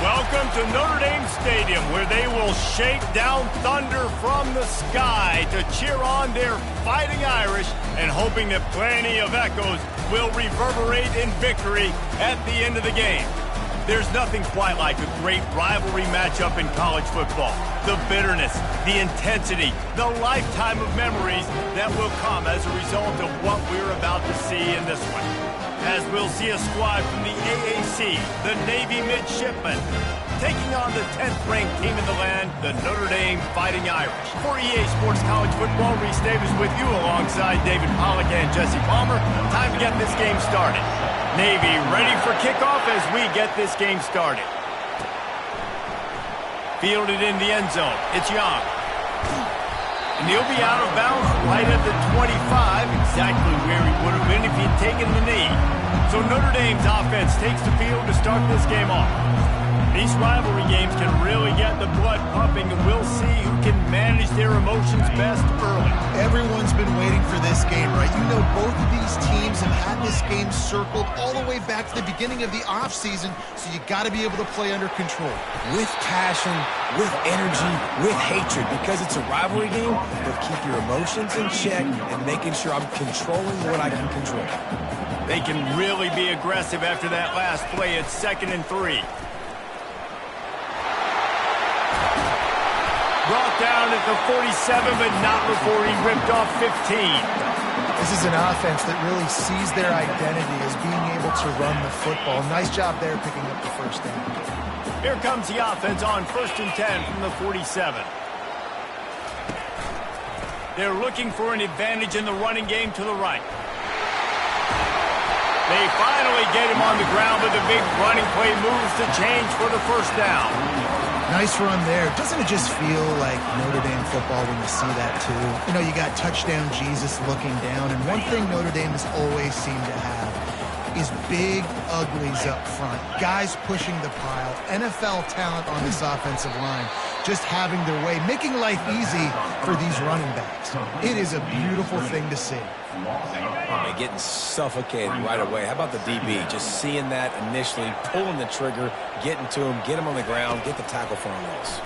Welcome to Notre Dame Stadium, where they will shake down thunder from the sky to cheer on their Fighting Irish and hoping that plenty of echoes will reverberate in victory at the end of the game. There's nothing quite like a great rivalry matchup in college football. The bitterness, the intensity, the lifetime of memories that will come as a result of what we're about to see in this one. As we'll see a squad from the AAC, the Navy Midshipmen, taking on the 10th-ranked team in the land, the Notre Dame Fighting Irish. For EA Sports College Football, Reese Davis with you alongside David Pollack and Jesse Palmer. Time to get this game started. Navy ready for kickoff as we get this game started. Fielded in the end zone. It's Young. And he'll be out of bounds right at the 25, exactly where he would have been if he'd taken the knee. So Notre Dame's offense takes the field to start this game off. These rivalry games can really get the blood pumping, and we'll see who can manage their emotions best early. Everyone's been waiting for this game, right? You know, both of these teams have had this game circled all the way back to the beginning of the offseason, so you got to be able to play under control. With passion, with energy, with hatred, because it's a rivalry game, but keep your emotions in check and making sure I'm controlling what I can control. They can really be aggressive after that last play. It's 2nd and 3. Brought down at the 47, but not before he ripped off 15. This is an offense that really sees their identity as being able to run the football. Nice job there picking up the first down. Here comes the offense on 1st and 10 from the 47. They're looking for an advantage in the running game to the right. They finally get him on the ground, but the big running play moves the change for the first down. Nice run there. Doesn't it just feel like Notre Dame football when you see that, too? You know, you got touchdown Jesus looking down, and one thing Notre Dame has always seemed to have is big uglies up front. Guys pushing the pile. NFL talent on this offensive line. Just having their way, making life easy for these running backs. It is a beautiful thing to see. Man, getting suffocated right away. How about the DB? Just seeing that initially, pulling the trigger, getting to him, get him on the ground, get the tackle for a loss.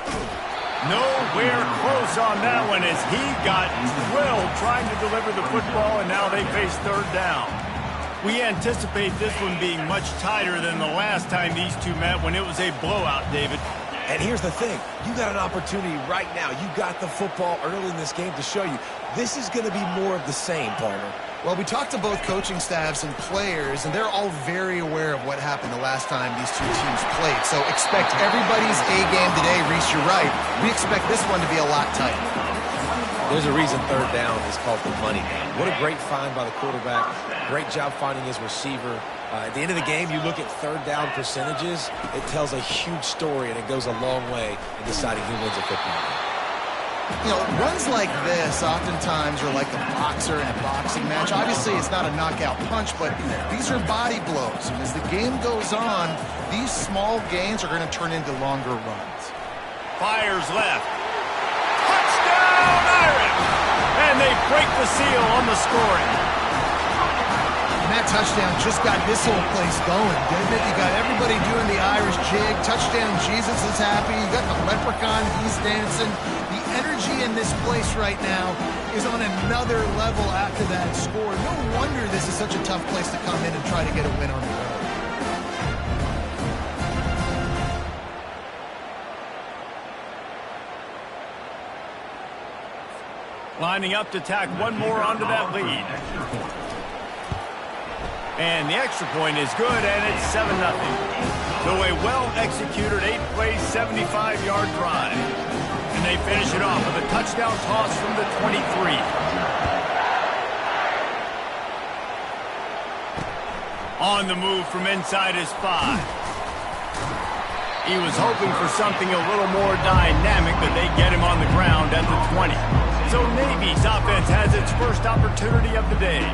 Nowhere close on that one as he got drilled trying to deliver the football, and now they face 3rd down. We anticipate this one being much tighter than the last time these two met when it was a blowout, David. And here's the thing. You got an opportunity right now. You got the football early in this game to show you this is going to be more of the same, partner. Well, we talked to both coaching staffs and players, and they're all very aware of what happened the last time these two teams played. So expect everybody's A game today. Reese, you're right. We expect this one to be a lot tighter. There's a reason 3rd down is called the money down. What a great find by the quarterback. Great job finding his receiver. At the end of the game, you look at 3rd down percentages. It tells a huge story, and it goes a long way in deciding who wins a football game. You know, runs like this oftentimes are like a boxer in a boxing match. Obviously, it's not a knockout punch, but these are body blows. And as the game goes on, these small gains are going to turn into longer runs. Fires left. Touchdown, Irish! And they break the seal on the scoring. And that touchdown just got this whole place going, didn't it? You got everybody doing the Irish jig. Touchdown Jesus is happy. You got the leprechaun, he's dancing. The energy in this place right now is on another level after that score. No wonder this is such a tough place to come in and try to get a win on the road. Lining up to tack one more onto that lead. And the extra point is good, and it's 7-0. So a well-executed 8-play, 75-yard drive. And they finish it off with a touchdown toss from the 23. On the move from inside his 5. He was hoping for something a little more dynamic, but they get him on the ground at the 20. So Navy's offense has its first opportunity of the day.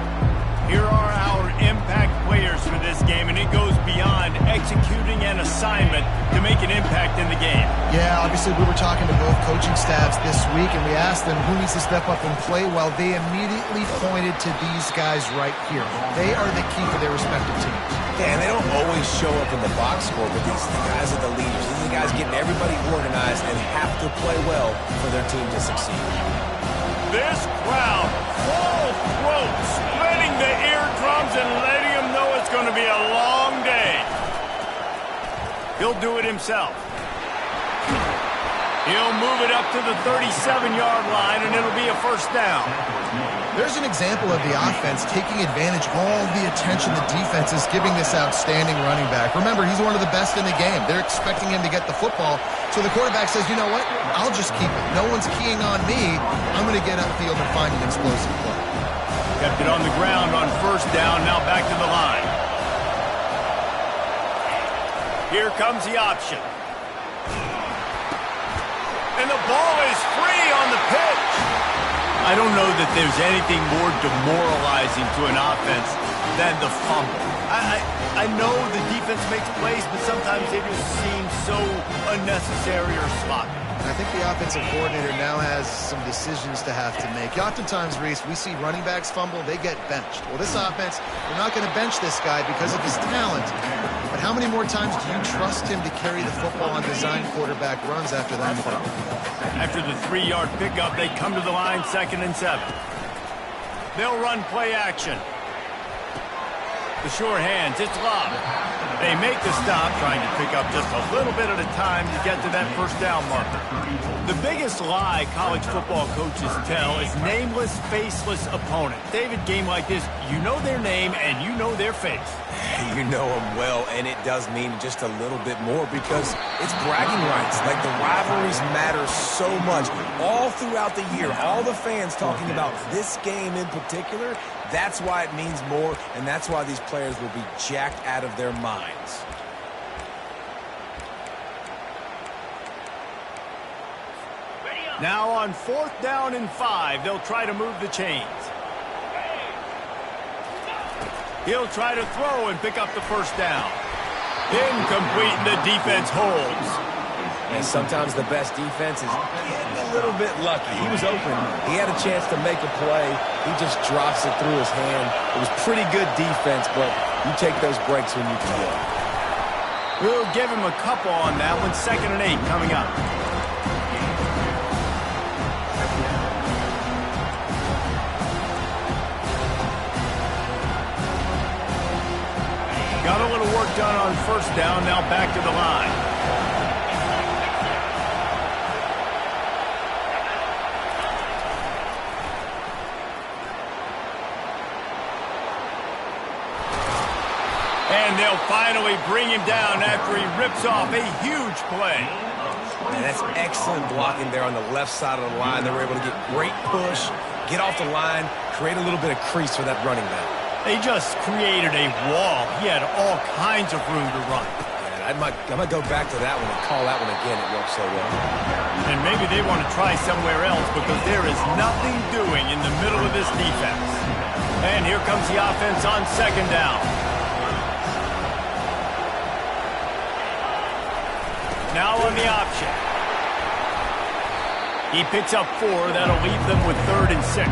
Here are our impact players for this game, and it goes beyond executing an assignment to make an impact in the game. Yeah, obviously we were talking to both coaching staffs this week, and we asked them who needs to step up and play well. They immediately pointed to these guys right here. They are the key for their respective teams. Yeah, and they don't always show up in the box score, but these guys are the leaders. These are the guys getting everybody organized and have to play well for their team to succeed. This crowd, full throat, splitting the eardrums and letting them know it's going to be a long day. He'll do it himself. He'll move it up to the 37-yard line, and it'll be a first down. There's an example of the offense taking advantage of all the attention the defense is giving this outstanding running back. Remember, he's one of the best in the game. They're expecting him to get the football. So the quarterback says, you know what? I'll just keep it. No one's keying on me. I'm going to get upfield and find an explosive play. Kept it on the ground on first down. Now back to the line. Here comes the option. And the ball is free on the pitch. I don't know that there's anything more demoralizing to an offense than the fumble. I know the defense makes plays, but sometimes they just seem so unnecessary or sloppy. I think the offensive coordinator now has some decisions to have to make. Oftentimes, Reese, we see running backs fumble, they get benched. Well, this offense, they're not going to bench this guy because of his talent. But how many more times do you trust him to carry the football on design quarterback runs after that play? After the 3-yard pickup, they come to the line, 2nd and 7. They'll run play action. The short hands, it's Love. They make the stop, trying to pick up just a little bit at a time to get to that first down marker. The biggest lie college football coaches tell is nameless, faceless opponent. David, game like this, you know their name and you know their face. You know them well, and it does mean just a little bit more because it's bragging rights. Like, the rivalries matter so much all throughout the year. All the fans talking about this game in particular, that's why it means more, and that's why these players will be jacked out of their minds. Now on 4th down and 5, they'll try to move the chains. He'll try to throw and pick up the first down. Incomplete, and the defense holds. And sometimes the best defense is getting a little bit lucky. He was open. He had a chance to make a play. He just drops it through his hand. It was pretty good defense, but you take those breaks when you can. We'll give him a couple on that one. 2nd and 8 coming up. Got a little work done on first down. Now back to the line. And they'll finally bring him down after he rips off a huge play. And that's excellent blocking there on the left side of the line. They were able to get great push, get off the line, create a little bit of crease for that running back. They just created a wall. He had all kinds of room to run. Yeah, I might go back to that one and call that one again. It worked so well. And maybe they want to try somewhere else because there is nothing doing in the middle of this defense. And here comes the offense on 2nd down. Now on the option. He picks up 4. That'll leave them with 3rd and 6.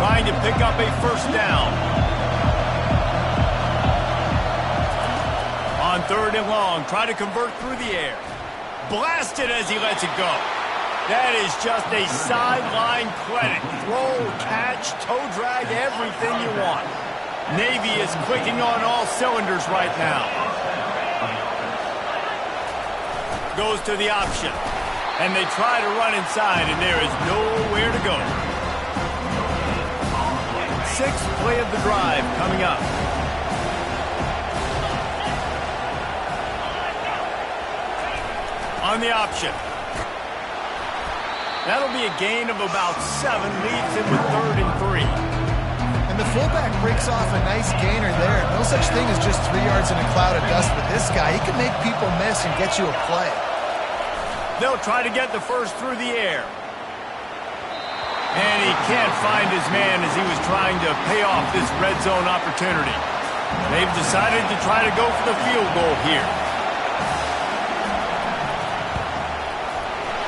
Trying to pick up a first down. On 3rd and long, try to convert through the air. Blasted as he lets it go. That is just a sideline credit. Throw, catch, toe drag, everything you want. Navy is clicking on all cylinders right now. Goes to the option. And they try to run inside, and there is nowhere to go. 6th play of the drive coming up. On the option. That'll be a gain of about 7, leaves him with 3rd and 3. And the fullback breaks off a nice gainer there. No such thing as just 3 yards in a cloud of dust with this guy. He can make people miss and get you a play. They'll try to get the first through the air. And he can't find his man as he was trying to pay off this red zone opportunity. They've decided to try to go for the field goal here.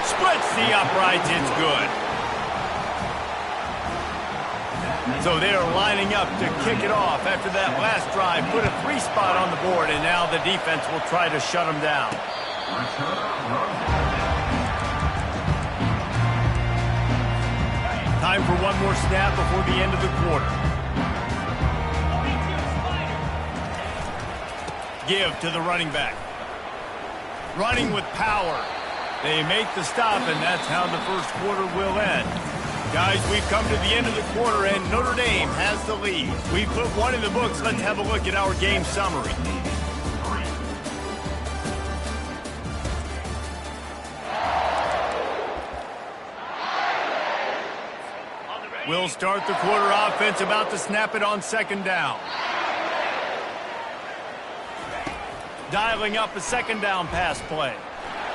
Splits the uprights, it's good. So they're lining up to kick it off after that last drive. Put a 3 spot on the board, and now the defense will try to shut them down. Time for one more snap before the end of the quarter. Give to the running back. Running with power. They make the stop, and that's how the first quarter will end. Guys, we've come to the end of the quarter, and Notre Dame has the lead. We've put one in the books. Let's have a look at our game summary. We'll start the quarter offense, about to snap it on second down. Dialing up a second down pass play.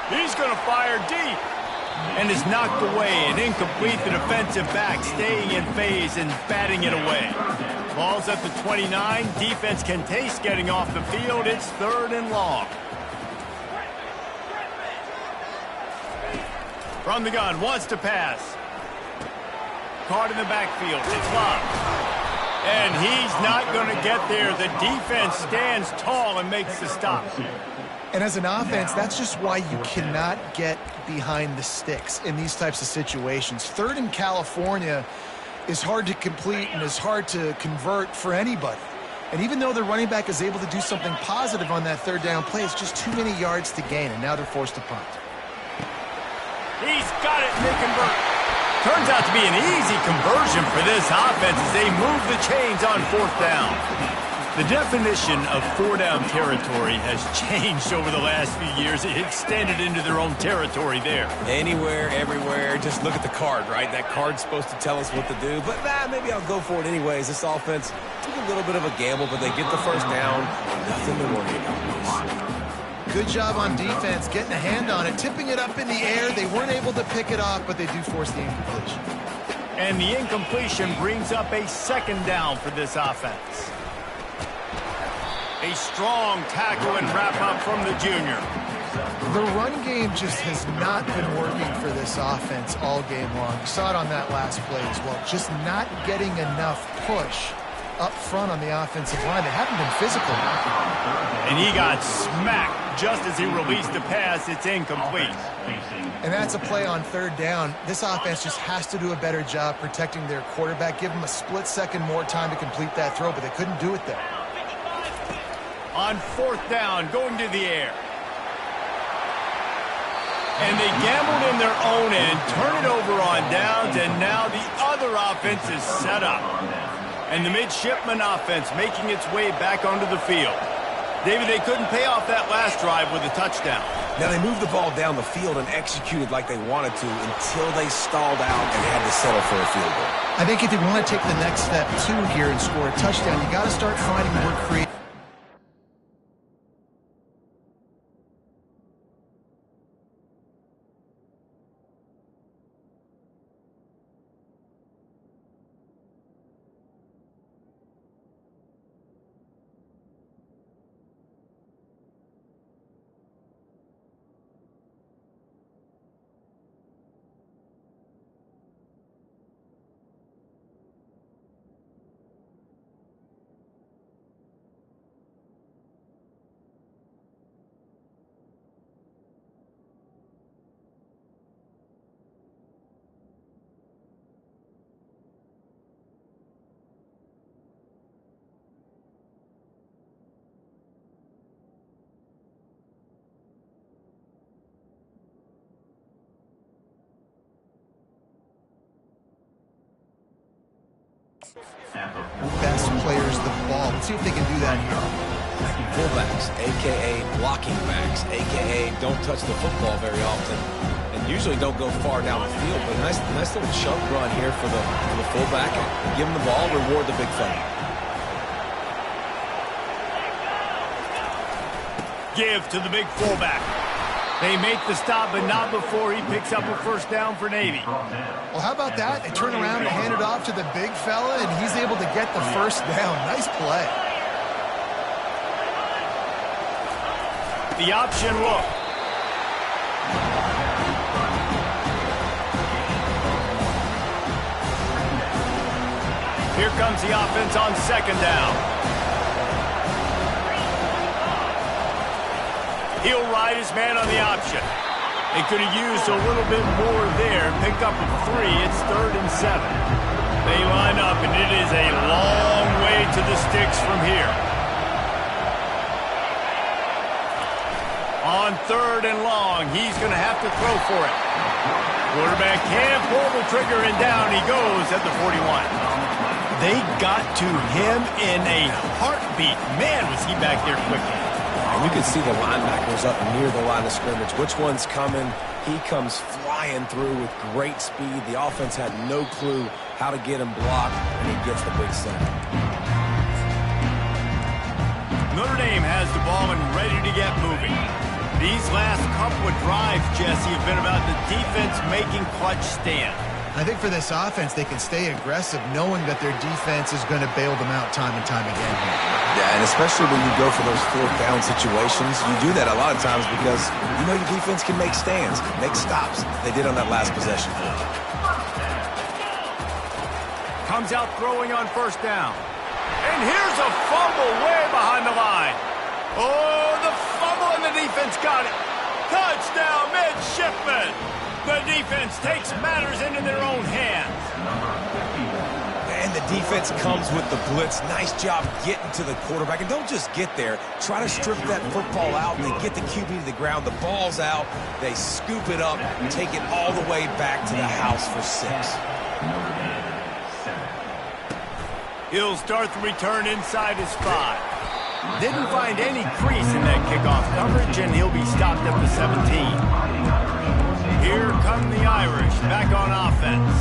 He's going to fire deep. And is knocked away and incomplete. The defensive back staying in phase and batting it away. Ball's at the 29. Defense can taste getting off the field. It's 3rd and long. From the gun, wants to pass. Caught in the backfield. It's locked. And he's not going to get there. The defense stands tall and makes the stop. And as an offense, that's just why you cannot get behind the sticks in these types of situations. 3rd in California is hard to complete and is hard to convert for anybody. And even though the running back is able to do something positive on that 3rd down play, it's just too many yards to gain, and now they're forced to punt. He's got it, and they convert. Turns out to be an easy conversion for this offense as they move the chains on 4th down. The definition of 4-down territory has changed over the last few years. It extended into their own territory there. Anywhere, everywhere, just look at the card, right? That card's supposed to tell us what to do, but maybe I'll go for it anyways. This offense took a little bit of a gamble, but they get the first down. Nothing to worry about. Good job on defense, getting a hand on it, tipping it up in the air. They weren't able to pick it off, but they do force the incompletion. And the incompletion brings up a 2nd down for this offense. A strong tackle and wrap-up from the junior. The run game just has not been working for this offense all game long. You saw it on that last play as well. Just not getting enough push up front on the offensive line. They haven't been physical. And he got smacked just as he released the pass. It's incomplete. And that's a play on 3rd down. This offense just has to do a better job protecting their quarterback. Give him a split second more time to complete that throw, but they couldn't do it there. On 4th down, going to the air. And they gambled in their own end, turn it over on downs, and now the other offense is set up. And the midshipman offense making its way back onto the field. David, they couldn't pay off that last drive with a touchdown. Now, they moved the ball down the field and executed like they wanted to until they stalled out and had to settle for a field goal. I think if they want to take the next step, too, here and score a touchdown, you got to start finding more creative. Best players the ball. Let's see if they can do that here. Fullbacks, a.k.a. blocking backs, a.k.a. don't touch the football very often and usually don't go far down the field. But nice little chunk run here for the fullback. And give him the ball, reward the big fella. Give to the big fullback. They make the stop, but not before he picks up a first down for Navy. Well, how about that? They turn around and hand it off to the big fella, and he's able to get the first down. Nice play. The option look. Here comes the offense on second down. He'll ride his man on the option. They could have used a little bit more there. Pick up a 3. It's 3rd and 7. They line up, and it is a long way to the sticks from here. On 3rd and long, he's going to have to throw for it. Quarterback can't pull the trigger, and down he goes at the 41. They got to him in a heartbeat. Man, was he back there quickly. And you can see the linebackers up near the line of scrimmage. Which one's coming? He comes flying through with great speed. The offense had no clue how to get him blocked, and he gets the big sack. Notre Dame has the ball and ready to get moving. These last couple of drives, Jesse, have been about the defense making clutch stand. I think for this offense, they can stay aggressive knowing that their defense is going to bail them out time and time again here. Yeah, and especially when you go for those 4th down situations, you do that a lot of times because you know your defense can make stands, make stops. They did on that last possession. Comes out throwing on first down. And here's a fumble way behind the line. Oh, the fumble, and the defense got it. Touchdown, midshipman. The defense takes matters into their own hands. And the defense comes with the blitz. Nice job getting to the quarterback. And don't just get there. Try to strip that football out. They get the QB to the ground. The ball's out. They scoop it up and take it all the way back to the house for 6. He'll start the return inside his 5. Didn't find any crease in that kickoff coverage, and he'll be stopped at the 17. Here come the Irish back on offense.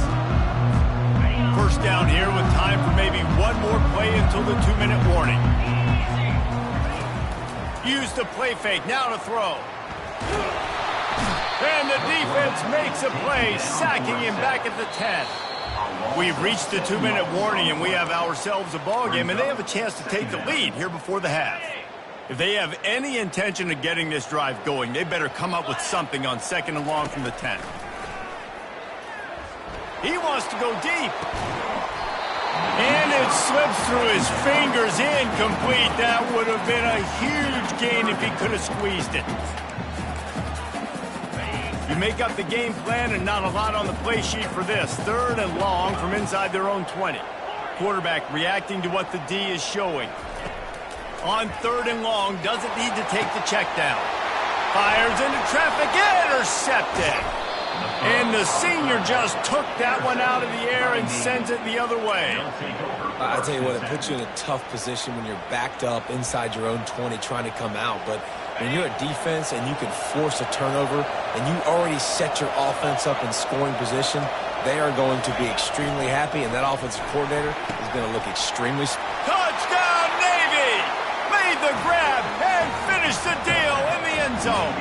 First down here with time for maybe one more play until the 2-minute warning. Use the play fake, now to throw. And the defense makes a play, sacking him back at the 10. We've reached the 2-minute warning, and we have ourselves a ball game, and they have a chance to take the lead here before the half. If they have any intention of getting this drive going, they better come up with something on 2nd and long from the 10. He wants to go deep. And it slips through his fingers, incomplete. That would have been a huge gain if he could have squeezed it. You make up the game plan and not a lot on the play sheet for this. 3rd and long from inside their own 20. Quarterback reacting to what the D is showing. On 3rd and long, doesn't need to take the check down. Fires into traffic, intercepted. And the senior just took that one out of the air and sends it the other way. I tell you what, it puts you in a tough position when you're backed up inside your own 20 trying to come out. But when you're a defense and you can force a turnover and you already set your offense up in scoring position, they are going to be extremely happy, and that offensive coordinator is going to look extremely... Touchdown, Navy! Made the grab and finished the deal in the end zone.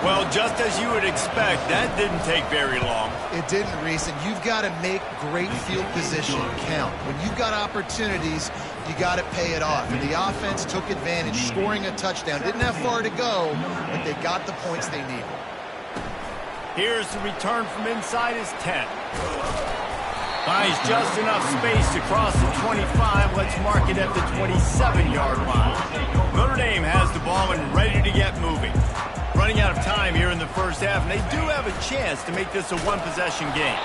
Well, just as you would expect, that didn't take very long. It didn't, Reese, and you've got to make great field position count. When you've got opportunities, you got to pay it off. And the offense took advantage, scoring a touchdown. Didn't have far to go, but they got the points they needed. Here's the return from inside his 10. Finds just enough space to cross the 25. Let's mark it at the 27-yard line. Notre Dame has the ball and ready to get moving. Running out of time here in the first half, and they do have a chance to make this a one-possession game.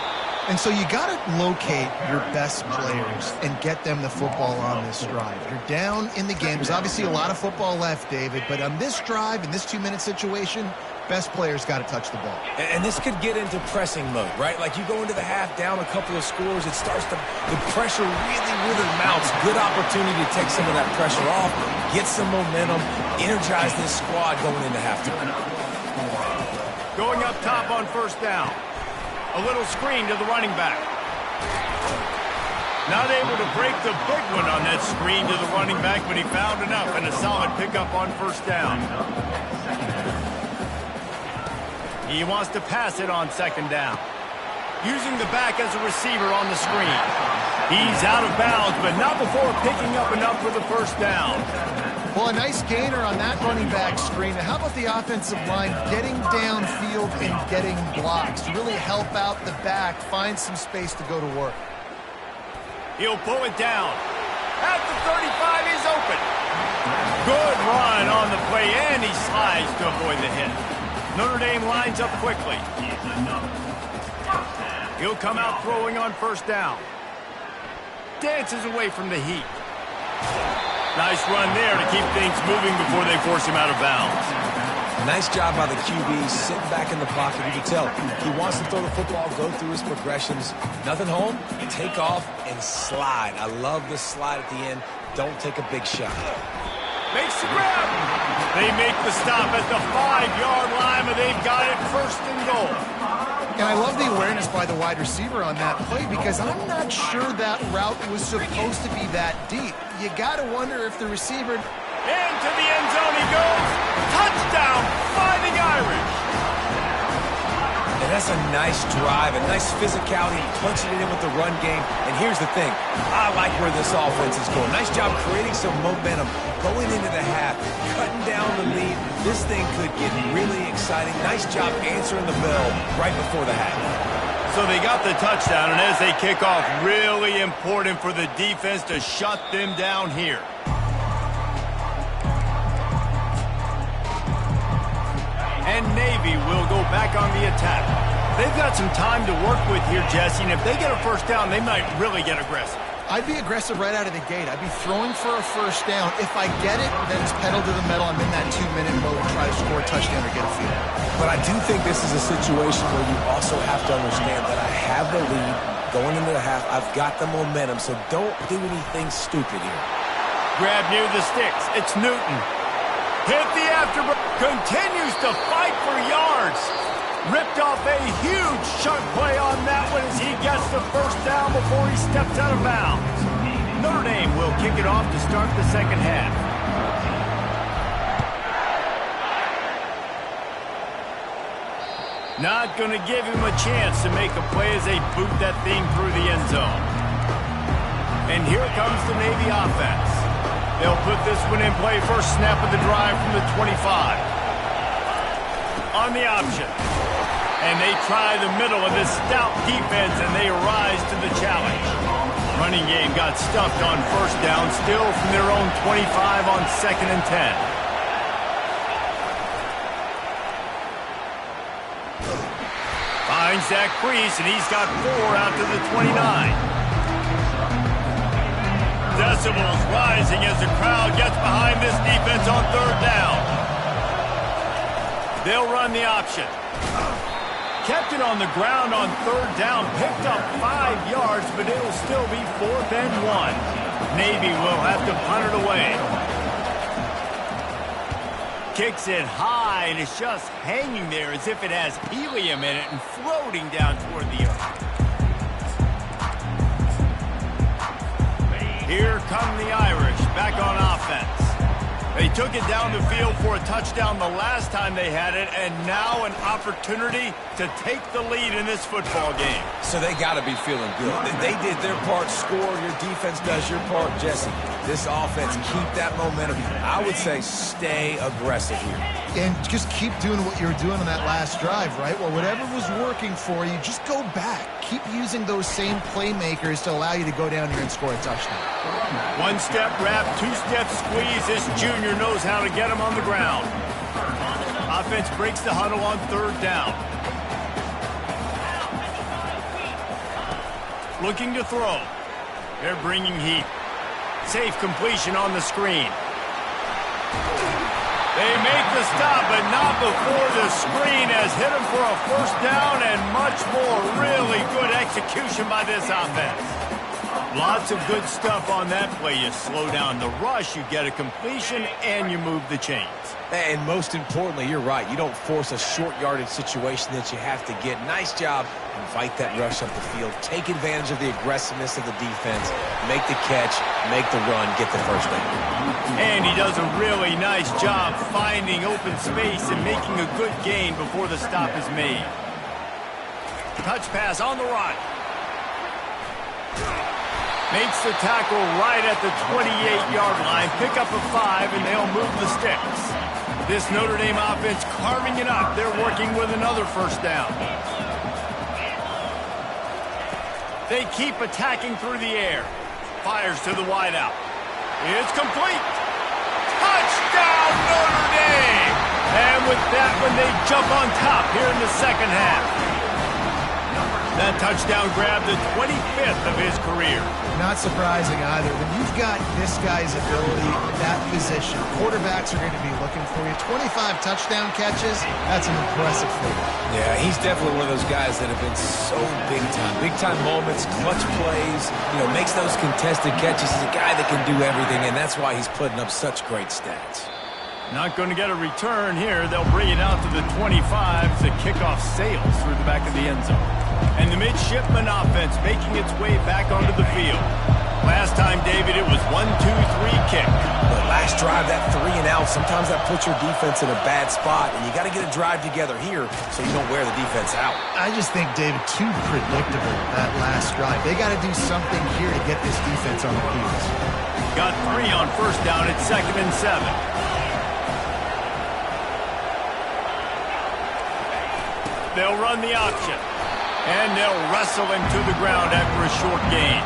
And so you got to locate your best players and get them the football on this drive. You're down in the game. There's obviously a lot of football left, David, but on this drive, in this 2-minute situation, best players got to touch the ball. And this could get into pressing mode, right? Like you go into the half down a couple of scores, it starts to, the pressure really mounts. Good opportunity to take some of that pressure off, get some momentum, energize this squad going into halftime. Going up top on first down. A little screen to the running back. Not able to break the big one on that screen to the running back, but he found enough and a solid pickup on first down. He wants to pass it on second down. Using the back as a receiver on the screen. He's out of bounds, but not before picking up enough for the first down. Well, a nice gainer on that running back screen. How about the offensive line getting downfield and getting blocks to really help out the back, find some space to go to work? He'll pull it down. At the 35, he's open. Good run on the play, and he slides to avoid the hit. Notre Dame lines up quickly. He'll come out throwing on first down. Dances away from the heat. Nice run there to keep things moving before they force him out of bounds. Nice job by the QB, sitting back in the pocket. You can tell he wants to throw the football, go through his progressions. Nothing home, take off, and slide. I love the slide at the end. Don't take a big shot. Makes the grab. They make the stop at the 5-yard line, but they've got it first and goal. And I love the awareness by the wide receiver on that play because I'm not sure that route was supposed to be that deep. You got to wonder if the receiver... Into the end zone he goes. Touchdown, Fighting Irish. And that's a nice drive, a nice physicality, punching it in with the run game. And here's the thing, I like where this offense is going. Nice job creating some momentum, going into the half, cutting down the lead. This thing could get really exciting. Nice job answering the bell right before the half. So they got the touchdown, and as they kick off, really important for the defense to shut them down here. And Navy will go back on the attack. They've got some time to work with here, Jesse, and if they get a first down, they might really get aggressive. I'd be aggressive right out of the gate. I'd be throwing for a first down. If I get it, then it's pedal to the metal. I'm in that 2-minute mode and try to score a touchdown or get a field. But I do think this is a situation where you also have to understand that I have the lead going into the half. I've got the momentum, so don't do anything stupid here. Grab near the sticks. It's Newton. Hit the afterbird. Continues to fight for yards. Ripped off a huge chunk play on that one as he gets the first down before he steps out of bounds. Notre Dame will kick it off to start the second half. Not going to give him a chance to make a play as they boot that thing through the end zone. And here comes the Navy offense. They'll put this one in play first snap of the drive from the 25. On the option. And they try the middle of this stout defense, and they rise to the challenge. Running game got stuffed on first down, still from their own 25 on 2nd and 10. Finds that crease, and he's got 4 out to the 29. Decibels rising as the crowd gets behind this defense on 3rd down. They'll run the option. Kept it on the ground on 3rd down, picked up 5 yards, but it'll still be 4th and 1. Navy will have to punt it away. Kicks it high, and it's just hanging there as if it has helium in it and floating down toward the earth. Here come the Irish, back on offense. They took it down the field for a touchdown the last time they had it, and now an opportunity to take the lead in this football game. So they got to be feeling good. They did their part, score. Your defense does your part, Jesse. This offense, keep that momentum. I would say stay aggressive here. And just keep doing what you were doing on that last drive, right? Well, whatever was working for you, just go back. Keep using those same playmakers to allow you to go down here and score a touchdown. 1-step wrap, 2-step squeeze. This junior knows how to get him on the ground. Offense breaks the huddle on 3rd down. Looking to throw. They're bringing heat. Safe completion on the screen. They make the stop, but not before the screen has hit him for a first down and much more. Really good execution by this offense. Lots of good stuff on that play. You slow down the rush, you get a completion, and you move the chains. And most importantly, you're right. You don't force a short yardage situation that you have to get. Nice job. Invite that rush up the field. Take advantage of the aggressiveness of the defense. Make the catch, make the run, get the first down. And he does a really nice job finding open space and making a good gain before the stop is made. Touch pass on the run. Makes the tackle right at the 28-yard line. Pick up a 5, and they'll move the sticks. This Notre Dame offense carving it up. They're working with another first down. They keep attacking through the air. Fires to the wideout. It's complete. Touchdown, Notre Dame! And with that one, they jump on top here in the second half. That touchdown grabbed the 25th of his career. Not surprising either. When you've got this guy's ability, that position, quarterbacks are going to be looking for you. 25 touchdown catches, that's an impressive figure. Yeah, he's definitely one of those guys that have been so big time. Big time moments, clutch plays, makes those contested catches. He's a guy that can do everything, and that's why he's putting up such great stats. Not going to get a return here. They'll bring it out to the 25 as the kickoff sails through the back of the end zone. And the midshipman offense making its way back onto the field. Last time, David, it was 1-2-3 kick. But last drive, that 3 and out, sometimes that puts your defense in a bad spot, and you got to get a drive together here so you don't wear the defense out. I just think, David, too predictable that last drive. They got to do something here to get this defense on their heels. Got 3 on first down at 2nd and 7. They'll run the option. And they'll wrestle him to the ground after a short gain.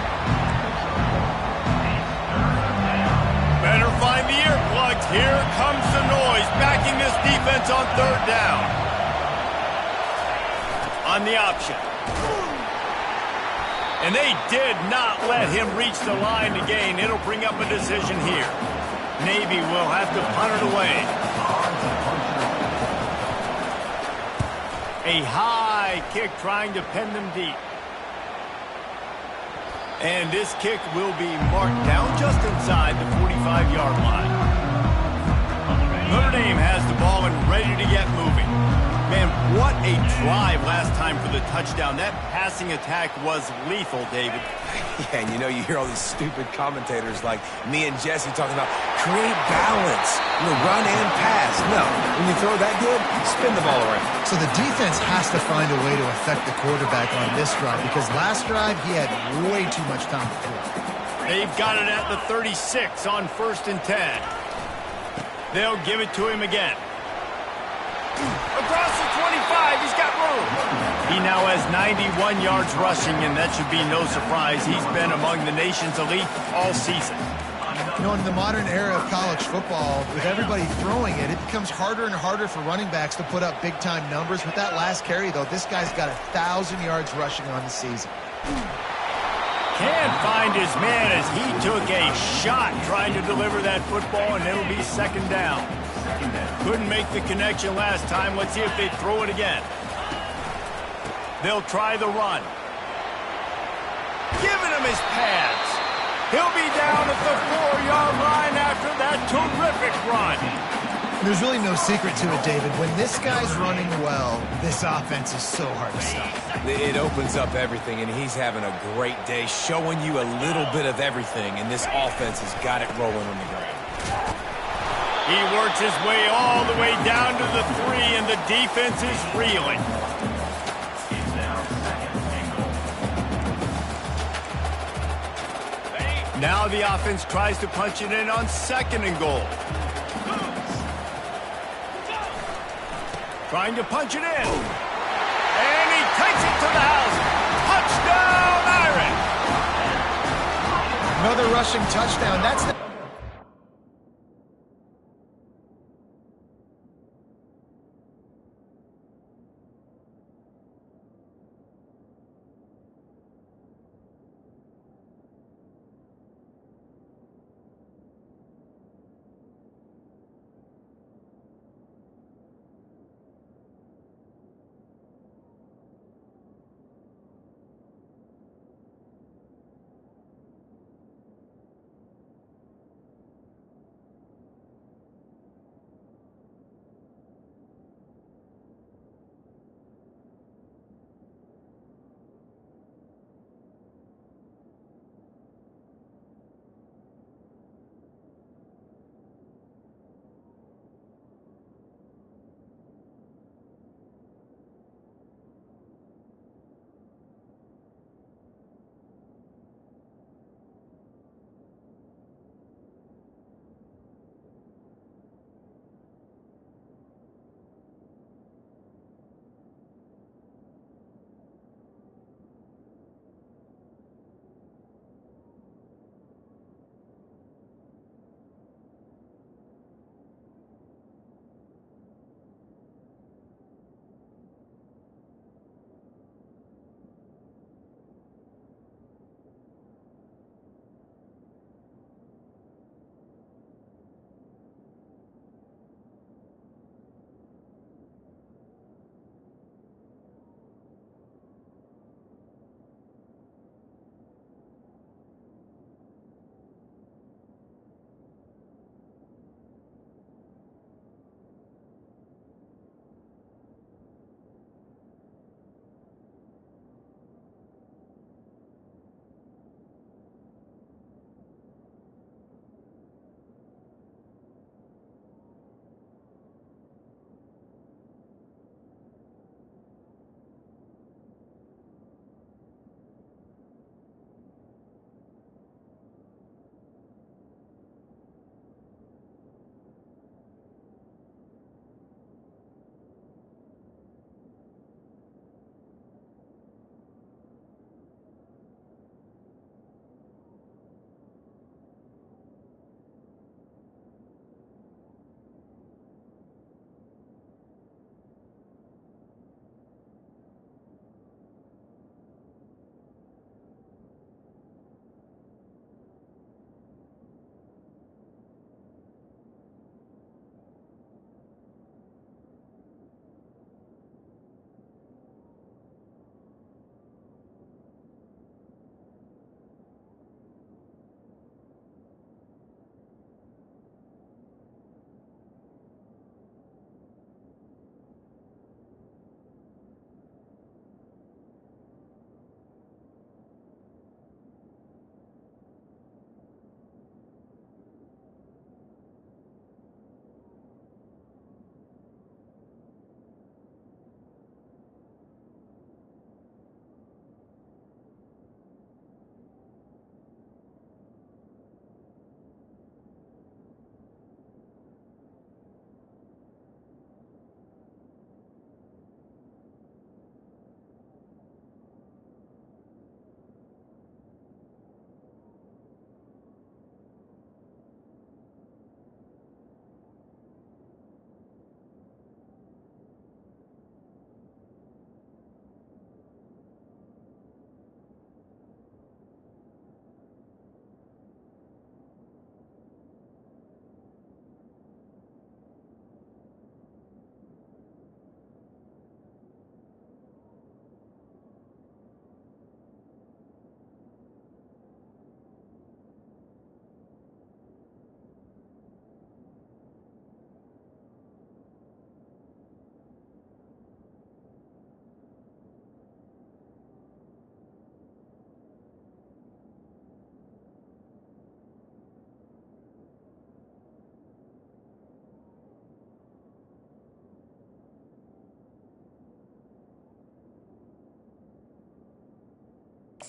Better find the earplugs. Here comes the noise, backing this defense on third down. On the option. And they did not let him reach the line to gain. It'll bring up a decision here. Navy will have to punt it away. A high kick trying to pin them deep. And this kick will be marked down just inside the 45-yard line. Notre Dame has the ball and ready to get moving. Man, what a drive last time for the touchdown. That passing attack was lethal, David. Yeah, and you hear all these stupid commentators like me and Jesse talking about create balance, run and pass. No, when you throw that good, spin the ball around. So the defense has to find a way to affect the quarterback on this drive because last drive he had way too much time to throw. They've got it at the 36 on 1st and 10. They'll give it to him again. Across the 25, he's got room. He now has 91 yards rushing, and that should be no surprise. He's been among the nation's elite all season. In the modern era of college football, with everybody throwing it, it becomes harder and harder for running backs to put up big-time numbers. With that last carry, though, this guy's got 1,000 yards rushing on the season. Can't find his man as he took a shot trying to deliver that football, and it'll be 2nd down. Couldn't make the connection last time. Let's see if they throw it again. They'll try the run. Giving him his pads. He'll be down at the 4-yard line after that terrific run. There's really no secret to it, David. When this guy's running well, this offense is so hard to stop. It opens up everything, and he's having a great day, showing you a little bit of everything, and this offense has got it rolling on the ground. He works his way all the way down to the 3, and the defense is reeling. Now the offense tries to punch it in on 2nd and goal. Trying to punch it in. And he takes it to the house. Touchdown, Irish! Another rushing touchdown. That's the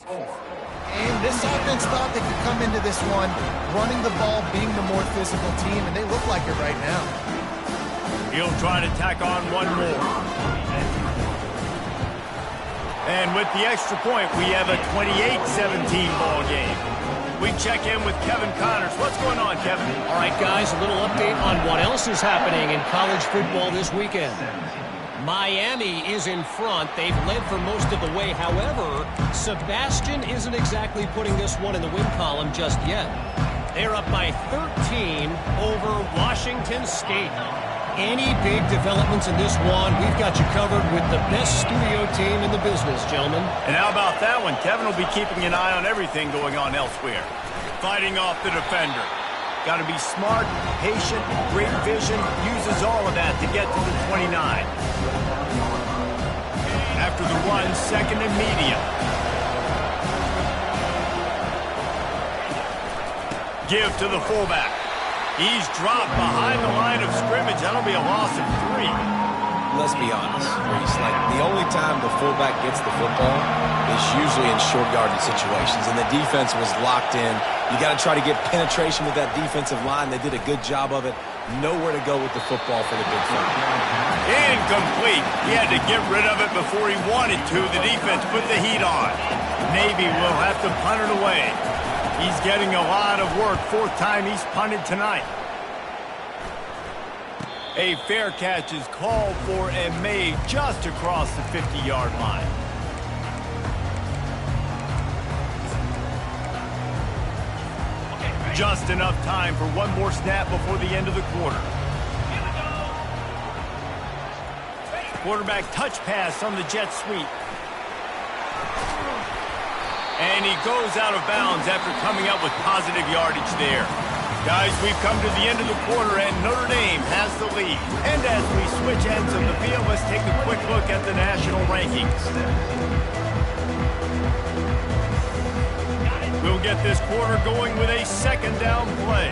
And this offense thought they could come into this one running the ball, being the more physical team, and they look like it right now. He'll try to tack on one more. And with the extra point, we have a 28-17 ball game. We check in with Kevin Connors. What's going on, Kevin? All right, guys, a little update on what else is happening in college football this weekend. Miami is in front. They've led for most of the way. However, Sebastian isn't exactly putting this one in the win column just yet. They're up by 13 over Washington State. Any big developments in this one, we've got you covered with the best studio team in the business, gentlemen. And how about that one? Kevin will be keeping an eye on everything going on elsewhere. Fighting off the defender. Got to be smart, patient, great vision, uses all of that to get to the 29. After the run, second and medium. Give to the fullback. He's dropped behind the line of scrimmage. That'll be a loss of 3. Let's be honest, Reese. Like, the only time the fullback gets the football is usually in short yardage situations, and the defense was locked in. You got to try to get penetration with that defensive line. They did a good job of it. Nowhere to go with the football for the big fella. Incomplete. He had to get rid of it before he wanted to. The defense put the heat on. Navy will have to punt it away. He's getting a lot of work. 4th time he's punted tonight. A fair catch is called for and made just across the 50-yard line. Just enough time for one more snap before the end of the quarter. Quarterback touch pass on the jet sweep. And he goes out of bounds after coming up with positive yardage there. Guys, we've come to the end of the quarter, and Notre Dame has the lead. And as we switch ends of the field, let's take a quick look at the national rankings. We'll get this quarter going with a second down play.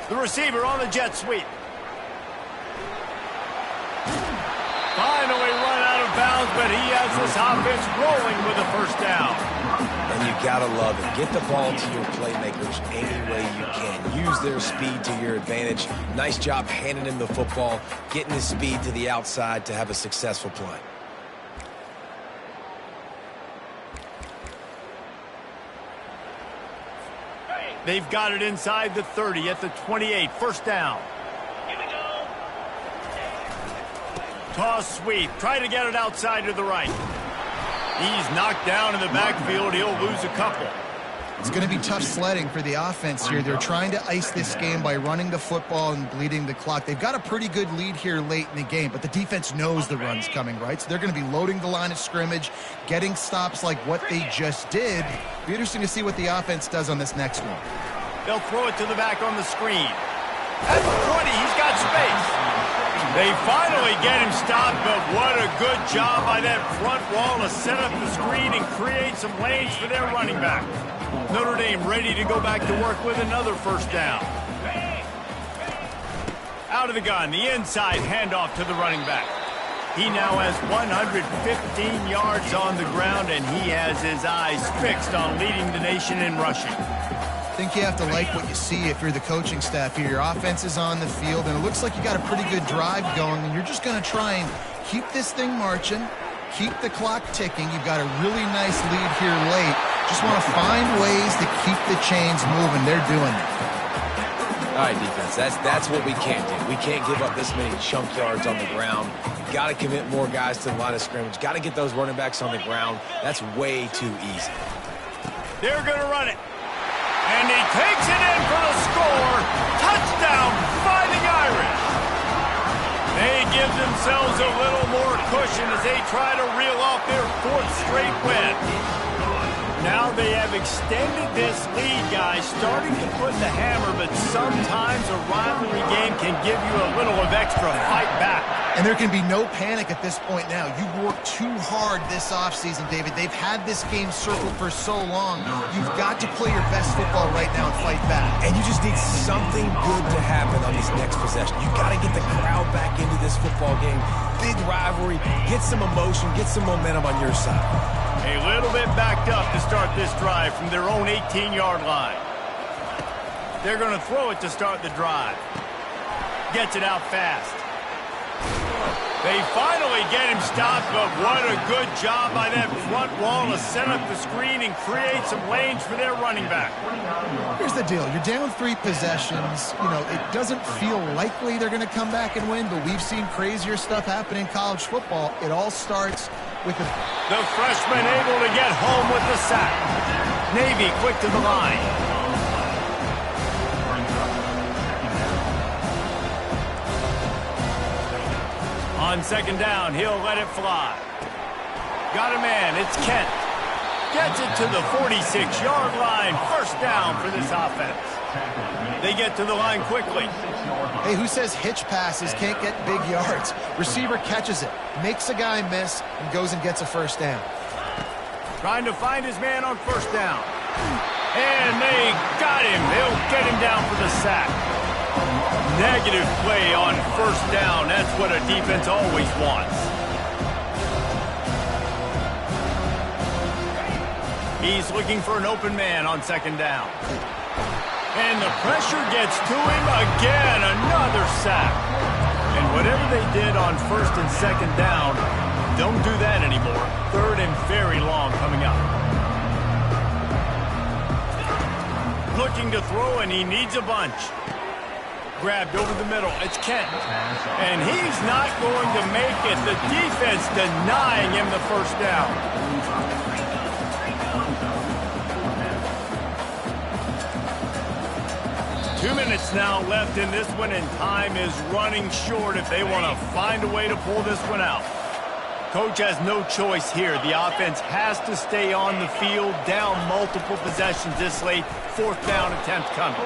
The receiver on the jet sweep. Finally run out of bounds, but he has this offense rolling with a first down. And you gotta love it. Get the ball to your playmakers any way you can. Use their speed to your advantage. Nice job handing him the football, getting his speed to the outside to have a successful play. They've got it inside the 30 at the 28. First down. Toss sweep. Try to get it outside to the right. He's knocked down in the backfield. He'll lose a couple. It's going to be tough sledding for the offense here. They're trying to ice this game by running the football and bleeding the clock. They've got a pretty good lead here late in the game, but the defense knows the run's coming, right? So they're going to be loading the line of scrimmage, getting stops like what they just did. It'll be interesting to see what the offense does on this next one. They'll throw it to the back on the screen. At the 20, he's got space. They finally get him stopped, but what a good job by that front wall to set up the screen and create some lanes for their running back. Notre Dame ready to go back to work with another first down. Out of the gun, the inside handoff to the running back. He now has 115 yards on the ground, and he has his eyes fixed on leading the nation in rushing. I think you have to like what you see if you're the coaching staff here. Your offense is on the field, and it looks like you got a pretty good drive going, and you're just going to try and keep this thing marching, keep the clock ticking. You've got a really nice lead here late. Just want to find ways to keep the chains moving. They're doing it. All right, defense, that's what we can't do. We can't give up this many chunk yards on the ground. Got to commit more guys to the line of scrimmage. Got to get those running backs on the ground. That's way too easy. They're going to run it. And he takes it in for the score. Touchdown, Fighting Irish. They give themselves a little more cushion as they try to reel off their 4th straight win. Now they have extended this lead, guys, starting to put the hammer, but sometimes a rivalry game can give you a little of extra fight back. And there can be no panic at this point now. You've worked too hard this offseason, David. They've had this game circled for so long. You've got to play your best football right now and fight back. And you just need something good to happen on this next possession. You got to get the crowd back into this football game. Big rivalry. Get some emotion. Get some momentum on your side. A little bit backed up to start this drive from their own 18-yard line. They're going to throw it to start the drive. Gets it out fast. They finally get him stopped, but what a good job by that front wall to set up the screen and create some lanes for their running back. Here's the deal. You're down 3 possessions. You know, it doesn't feel likely they're going to come back and win, but we've seen crazier stuff happen in college football. It all starts with the freshman able to get home with the sack. Navy quick to the line. On second down, he'll let it fly. Got a man, it's Kent. Gets it to the 46-yard line. First down for this offense. They get to the line quickly. Hey, who says hitch passes can't get big yards? Receiver catches it, makes a guy miss, and goes and gets a first down. Trying to find his man on first down. And they got him. They'll get him down for the sack. Negative play on first down. That's what a defense always wants. He's looking for an open man on second down. And the pressure gets to him again. Another sack. And whatever they did on first and second down, don't do that anymore. Third and very long coming up. Looking to throw, and he needs a bunch. Grabbed over the middle. It's Kent. And he's not going to make it. The defense denying him the first down. Two minutes now left in this one, and time is running short if they want to find a way to pull this one out. Coach has no choice here. The offense has to stay on the field, down multiple possessions this late. Fourth down attempt coming.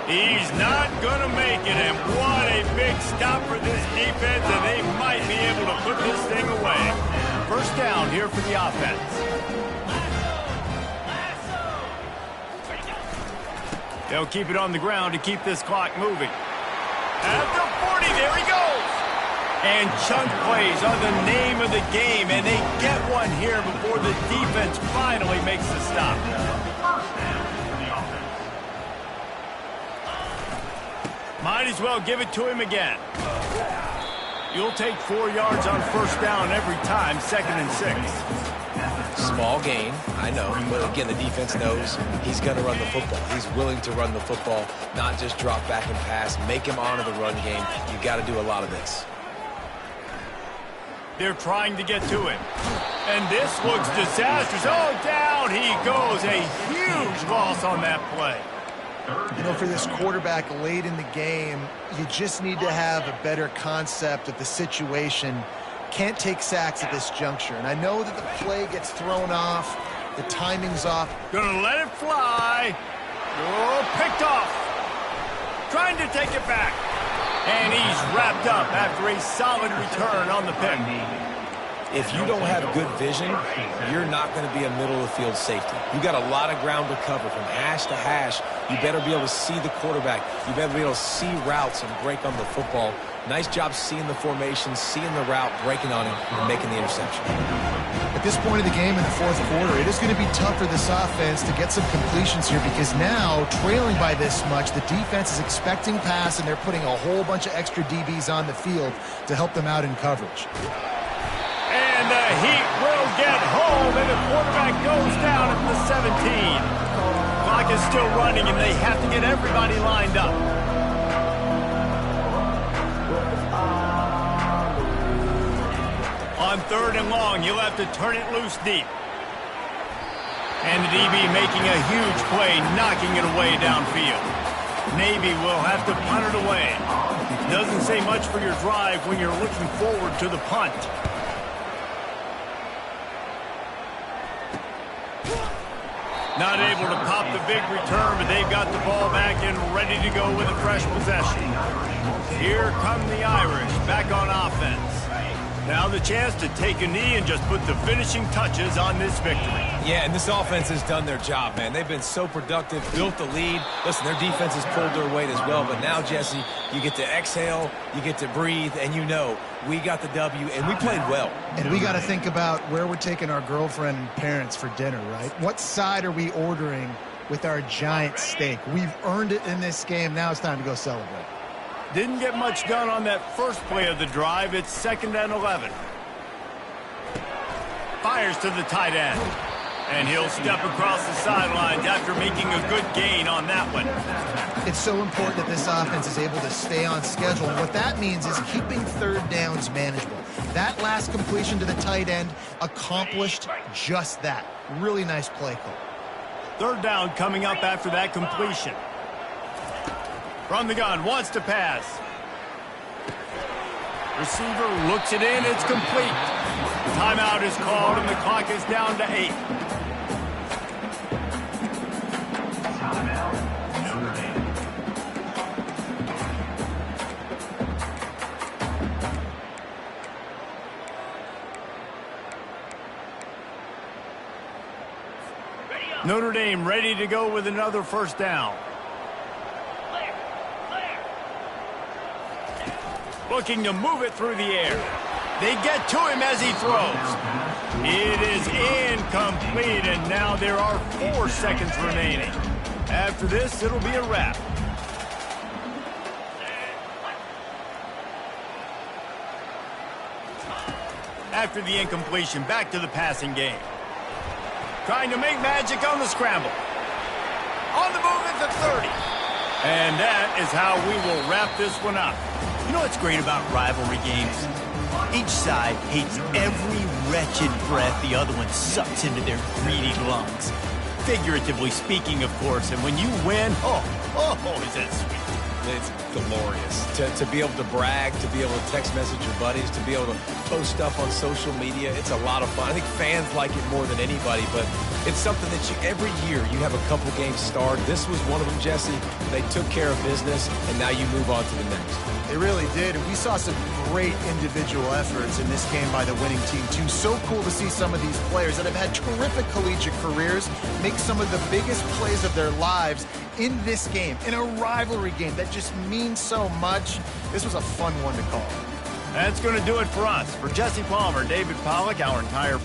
He's not going to make it, and what a big stop for this defense, and they might be able to put this thing away. First down here for the offense. They'll keep it on the ground to keep this clock moving. At the 40, there he goes. And chunk plays are the name of the game, and they get one here before the defense finally makes the stop. Might as well give it to him again. You'll take 4 yards on first down every time, second and 6. Small gain, I know. But again, the defense knows he's going to run the football. He's willing to run the football, not just drop back and pass. Make him honor the run game. You got to do a lot of this. They're trying to get to him. And this looks disastrous. Oh, down he goes. A huge loss on that play. You know, for this quarterback late in the game, you just need to have a better concept of the situation. Can't take sacks at this juncture. And I know that the play gets thrown off, the timing's off. Gonna let it fly. Oh, picked off. Trying to take it back. And he's wrapped up after a solid return on the pick. If you don't have good vision, you're not going to be a middle-of-the-field safety. You got a lot of ground to cover from hash to hash. You better be able to see the quarterback. You better be able to see routes and break on the football. Nice job seeing the formation, seeing the route, breaking on it, and making the interception. At this point of the game in the fourth quarter, it is going to be tough for this offense to get some completions here because now, trailing by this much, the defense is expecting pass, and they're putting a whole bunch of extra DBs on the field to help them out in coverage. And the Heat will get home, and the quarterback goes down at the 17. Clock is still running, and they have to get everybody lined up. On third and long, he'll have to turn it loose deep. And the DB making a huge play, knocking it away downfield. Navy will have to punt it away. Doesn't say much for your drive when you're looking forward to the punt. Not able to pop the big return, but they've got the ball back and ready to go with a fresh possession. Here come the Irish, back on offense. Now the chance to take a knee and just put the finishing touches on this victory. Yeah, and this offense has done their job, man. They've been so productive, built the lead. Listen, their defense has pulled their weight as well. But now, Jesse, you get to exhale, you get to breathe, and you know we got the W, and we played well. And we got to think about where we're taking our girlfriend and parents for dinner, right? What side are we ordering with our giant steak? We've earned it in this game. Now it's time to go celebrate. Didn't get much done on that first play of the drive. It's 2nd and 11. Fires to the tight end. And he'll step across the sidelines after making a good gain on that one. It's so important that this offense is able to stay on schedule. And what that means is keeping third downs manageable. That last completion to the tight end accomplished just that. Really nice play call. 3rd down coming up after that completion. From the gun, wants to pass. Receiver looks it in, it's complete. Timeout is called and the clock is down to 8. Notre Dame ready to go with another 1st down. Looking to move it through the air. They get to him as he throws. It is incomplete, and now there are 4 seconds remaining. After this, it'll be a wrap. After the incompletion, back to the passing game. Trying to make magic on the scramble. On the move at the 30. And that is how we will wrap this one up. You know what's great about rivalry games? Each side hates every wretched breath the other one sucks into their greedy lungs. Figuratively speaking, of course, and when you win, is that sweet. It's glorious to be able to brag, to be able to text message your buddies, to be able to post stuff on social media. It's a lot of fun. I think fans like it more than anybody, but it's something that every year you have a couple games start. This was one of them, Jesse. They took care of business, and now you move on to the next. They really did. And we saw some great individual efforts in this game by the winning team, too. So cool to see some of these players that have had terrific collegiate careers make some of the biggest plays of their lives in this game, in a rivalry game that just means so much. This was a fun one to call. That's going to do it for us. For Jesse Palmer, David Pollack, our entire